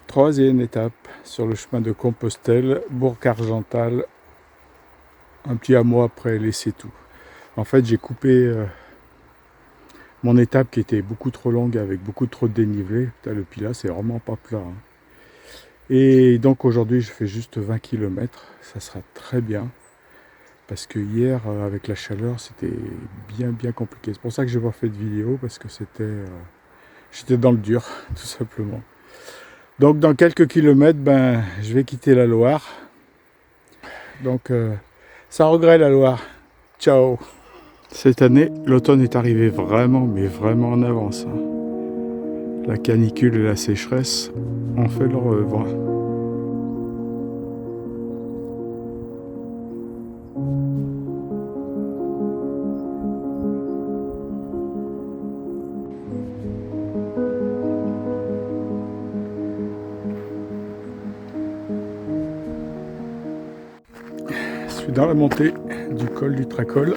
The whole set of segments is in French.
Troisième étape sur le chemin de Compostelle, Bourg-Argental, un petit hameau après Lessetou. En fait, j'ai coupé mon étape qui était beaucoup trop longue avec beaucoup trop de dénivelé. Putain, le Pilat, c'est vraiment pas plat, hein. Et donc aujourd'hui, je fais juste 20 km. Ça sera très bien. Parce que hier, avec la chaleur, c'était bien compliqué. C'est pour ça que je n'ai pas fait de vidéo, parce que j'étais dans le dur, tout simplement. Donc dans quelques kilomètres, je vais quitter la Loire. Donc sans regret la Loire. Ciao. Cette année, l'automne est arrivé vraiment, mais vraiment en avance, hein. La canicule et la sécheresse ont fait leur œuvre. Je suis dans la montée du col du Tracol.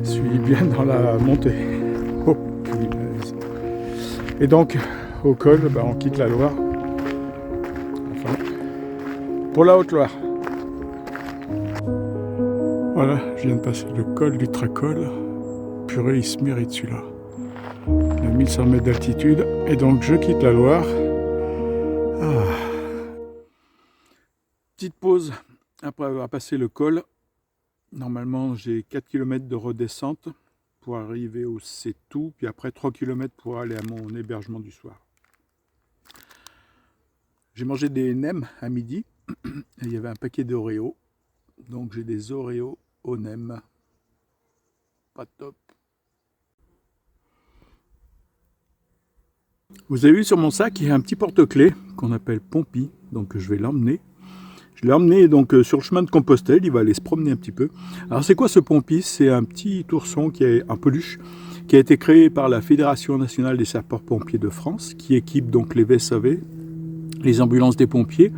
Je suis bien dans la montée. Oh, punaise. Et donc, au col, on quitte la Loire. Enfin, pour la Haute-Loire. Voilà, je viens de passer le col du Tracol. Purée, il se mérite celui-là. Il a 1100 mètres d'altitude. Et donc, je quitte la Loire. Ah. Petite pause après avoir passé le col. Normalement, j'ai 4 km de redescente pour arriver au Sétou, puis après 3 km pour aller à mon hébergement du soir. J'ai mangé des nems à midi, et il y avait un paquet d'Oreo, donc j'ai des Oreos aux nems. Pas top. Vous avez vu sur mon sac, il y a un petit porte-clés qu'on appelle Pompi, donc je vais l'emmener. Je l'ai emmené donc sur le chemin de Compostelle, il va aller se promener un petit peu. Alors c'est quoi ce Pompi? C'est un petit ourson qui est un peluche qui a été créé par la Fédération nationale des sapeurs-pompiers de France, qui équipe donc les VSAV, les ambulances des pompiers,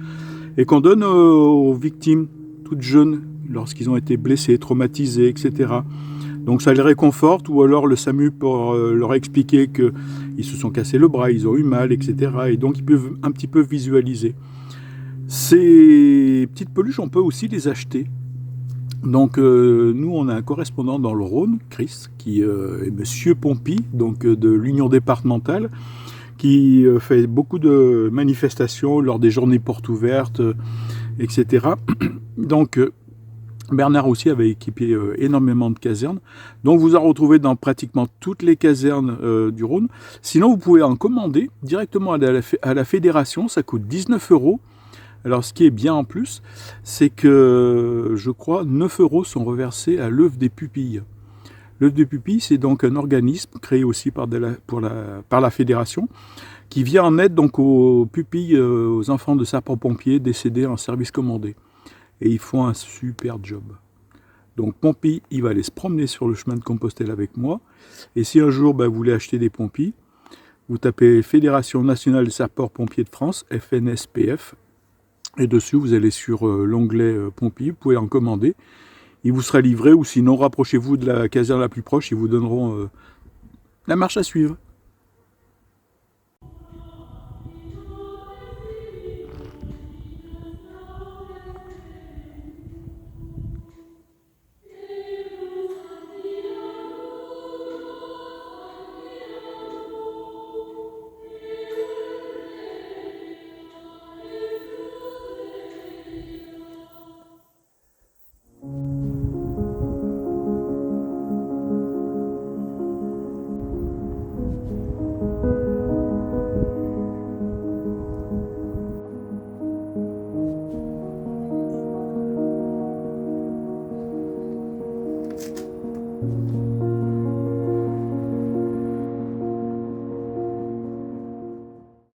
et qu'on donne aux victimes toutes jeunes lorsqu'ils ont été blessés, traumatisés, etc. Donc ça les réconforte, ou alors le SAMU pour leur expliquer qu'ils se sont cassés le bras, ils ont eu mal, etc. Et donc ils peuvent un petit peu visualiser. Ces petites peluches, on peut aussi les acheter. Donc nous, on a un correspondant dans le Rhône, Chris, qui est Monsieur Pompi, donc de l'Union départementale, qui fait beaucoup de manifestations lors des journées portes ouvertes, etc. Donc Bernard aussi avait équipé énormément de casernes. Donc vous en retrouvez dans pratiquement toutes les casernes du Rhône. Sinon, vous pouvez en commander directement à la fédération, ça coûte 19 €. Alors, ce qui est bien en plus, c'est que, je crois, 9 € sont reversés à l'œuvre des pupilles. L'œuvre des pupilles, c'est donc un organisme créé aussi par la fédération, qui vient en aide donc aux pupilles, aux enfants de sapeurs-pompiers décédés en service commandé. Et ils font un super job. Donc Pompi, il va aller se promener sur le chemin de Compostelle avec moi. Et si un jour vous voulez acheter des Pompis, vous tapez Fédération nationale des sapeurs-pompiers de France, FNSPF, et dessus, vous allez sur l'onglet Pompi, vous pouvez en commander. Il vous sera livré, ou sinon, rapprochez-vous de la caserne la plus proche, ils vous donneront la marche à suivre.